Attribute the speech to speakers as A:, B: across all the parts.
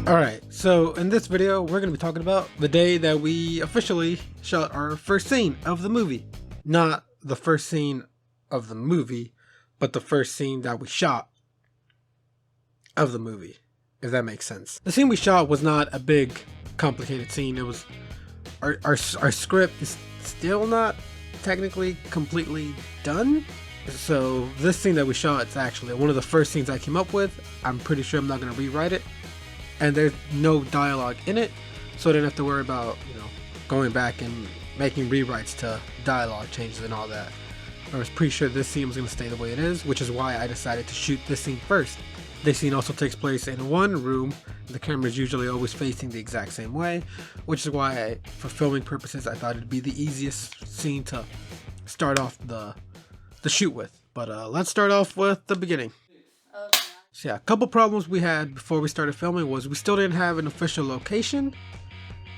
A: Alright, so in this video, we're going to be talking about the day that we officially shot our first scene of the movie. Not the first scene of the movie, but the first scene that we shot of the movie, if that makes sense. The scene we shot was not a big, complicated scene. It was, our script is still not technically completely done. So this scene that we shot is actually one of the first scenes I came up with. I'm pretty sure I'm not going to rewrite it. And there's no dialogue in it, so I didn't have to worry about, going back and making rewrites to dialogue changes and all that. I was pretty sure this scene was going to stay the way it is, which is why I decided to shoot this scene first. This scene also takes place in one room. The camera is usually always facing the exact same way, which is why, for filming purposes, I thought it'd be the easiest scene to start off the shoot with. But let's start off with the beginning. So yeah, a couple problems we had before we started filming was we still didn't have an official location,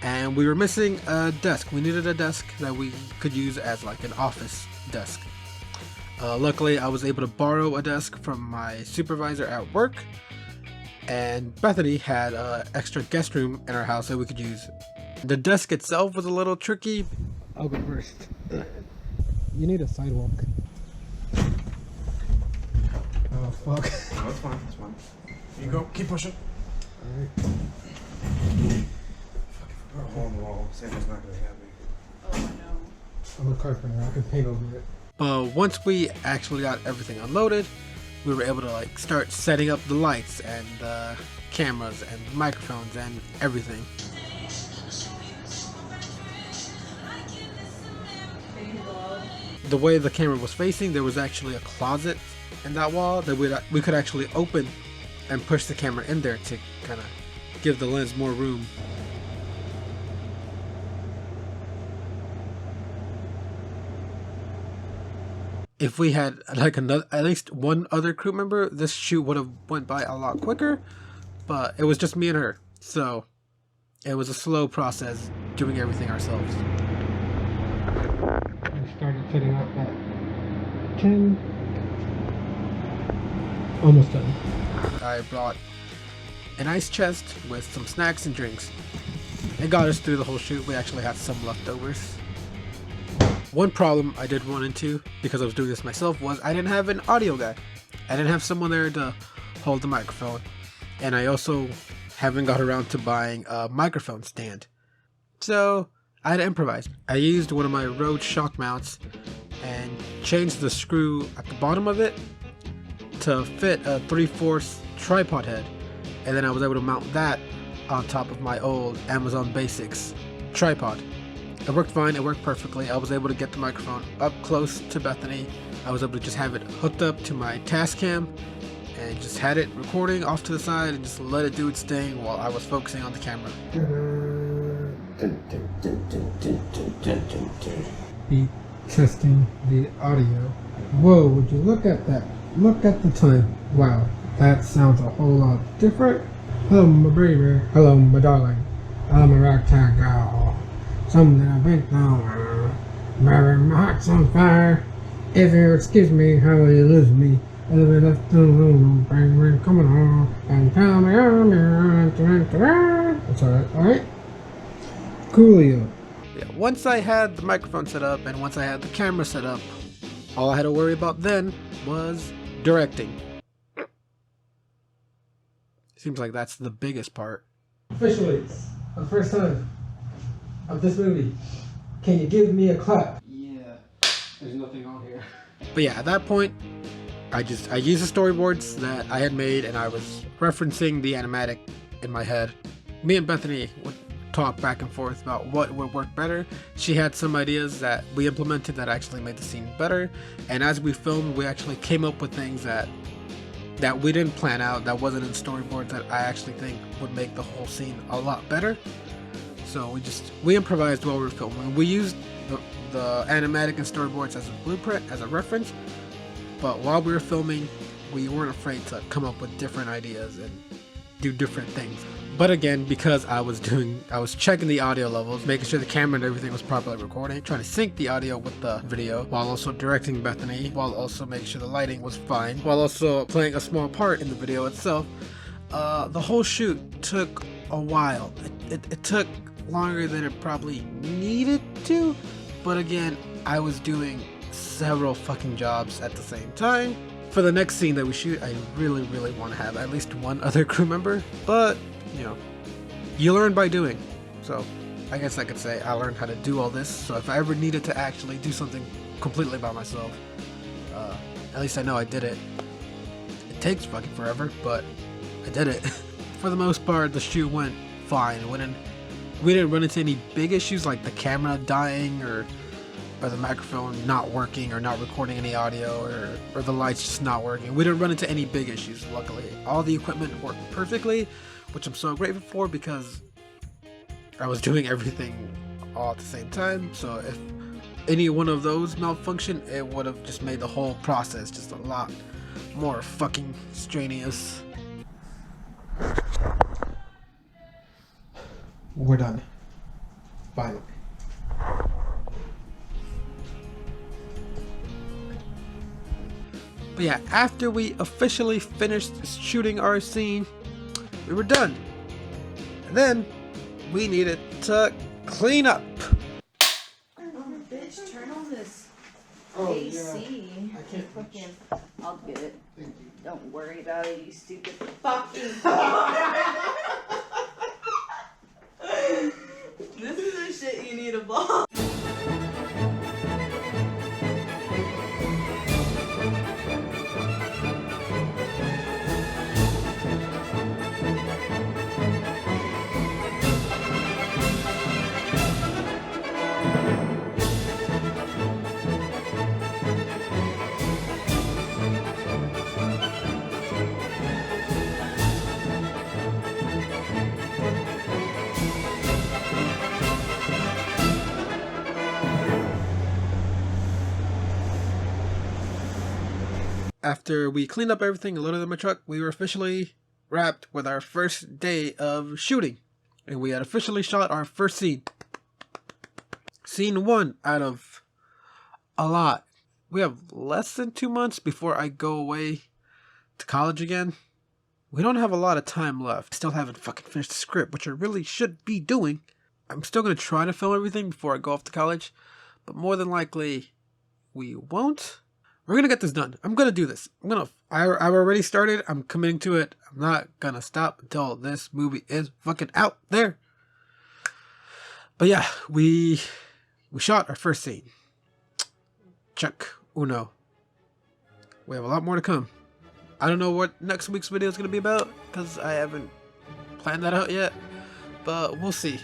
A: and we were missing a desk. We needed a desk that we could use as like an office desk. Luckily, I was able to borrow a desk from my supervisor at work, and Bethany had an extra guest room in our house that we could use. The desk itself was a little tricky. I'll go first. You need a sidewalk. Oh fuck.
B: No, it's fine, it's fine. You go, keep pushing.
A: Alright.
B: Fuck, if I put a hole in the wall, Santa's not gonna have me.
C: Oh no.
A: I'm a carpenter, I can paint over it. Once we actually got everything unloaded, we were able to start setting up the lights and the cameras and microphones and everything. The way the camera was facing, there was actually a closet in that wall that we could actually open and push the camera in there to kind of give the lens more room. If we had at least one other crew member, this shoot would have went by a lot quicker, but it was just me and her, so it was a slow process doing everything ourselves. We started setting up at 10. Almost done. I brought an ice chest with some snacks and drinks. It got us through the whole shoot. We actually had some leftovers. One problem I did run into, because I was doing this myself, was I didn't have an audio guy. I didn't have someone there to hold the microphone. And I also haven't got around to buying a microphone stand. So I had to improvise. I used one of my Rode shock mounts and changed the screw at the bottom of it to fit a 3/4 tripod head, and then I was able to mount that on top of my old Amazon Basics tripod. It worked fine, it worked perfectly. I was able to get the microphone up close to Bethany. I was able to just have it hooked up to my Tascam and just had it recording off to the side and just let it do its thing while I was focusing on the camera. Be testing the audio. Whoa, would you look at that? Look at the time. Wow, that sounds a whole lot different. Hello, my baby. Hello, my darling. I'm a ragtag girl. Something I've been through. Mary, my heart's on fire. If you excuse me, how will you lose me? A little bit left alone, bang, coming home, and tell me That's alright? Coolio. Yeah, once I had the microphone set up and once I had the camera set up, all I had to worry about then was directing. Seems like that's the biggest part. Officially, for the first time of this movie, can you give me a clap? Yeah, there's nothing on here. But yeah, at that point, I used the storyboards that I had made and I was referencing the animatic in my head. Me and Bethany would talk back and forth about what would work better. She had some ideas that we implemented that actually made the scene better, and as we filmed, we actually came up with things that we didn't plan out, that wasn't in storyboards, that I actually think would make the whole scene a lot better. So we improvised while we were filming. We used the animatic and storyboards as a blueprint, as a reference, but while we were filming, we weren't afraid to come up with different ideas and do different things. But again, because I was checking the audio levels, making sure the camera and everything was properly recording, trying to sync the audio with the video, while also directing Bethany, while also making sure the lighting was fine, while also playing a small part in the video itself. The whole shoot took a while. It took longer than it probably needed to, but again, I was doing several fucking jobs at the same time. For the next scene that we shoot, I really want to have at least one other crew member, but you know, you learn by doing. So I guess I could say I learned how to do all this, so if I ever needed to actually do something completely by myself, at least I know I did it. It takes fucking forever, but I did it. For the most part, the shoot went fine. We didn't run into any big issues like the camera dying or the microphone not working or not recording any audio or the lights just not working. We didn't run into any big issues, luckily. All the equipment worked perfectly, which I'm so grateful for because I was doing everything all at the same time. So if any one of those malfunctioned, it would have just made the whole process just a lot more fucking strenuous. We're done. Finally. But yeah, after we officially finished shooting our scene, we were done. And then we needed to clean up.
C: Oh, bitch, turn on this
A: Oh,
C: AC.
A: I can't
C: Fucking, I'll get it.
A: Thank you.
C: Don't worry about it, you stupid fucking. This is the shit you need to blow.
A: After we cleaned up everything and loaded it in my truck, we were officially wrapped with our first day of shooting. And we had officially shot our first scene. Scene 1 out of a lot. We have less than 2 months before I go away to college again. We don't have a lot of time left. Still haven't fucking finished the script, which I really should be doing. I'm still going to try to film everything before I go off to college. But more than likely, we won't. We're gonna get this done. I'm gonna do this. I've already started. I'm committing to it. I'm not gonna stop until this movie is fucking out there. But yeah, we shot our first scene. Check uno. We have a lot more to come. I don't know what next week's video is gonna be about because I haven't planned that out yet. But we'll see.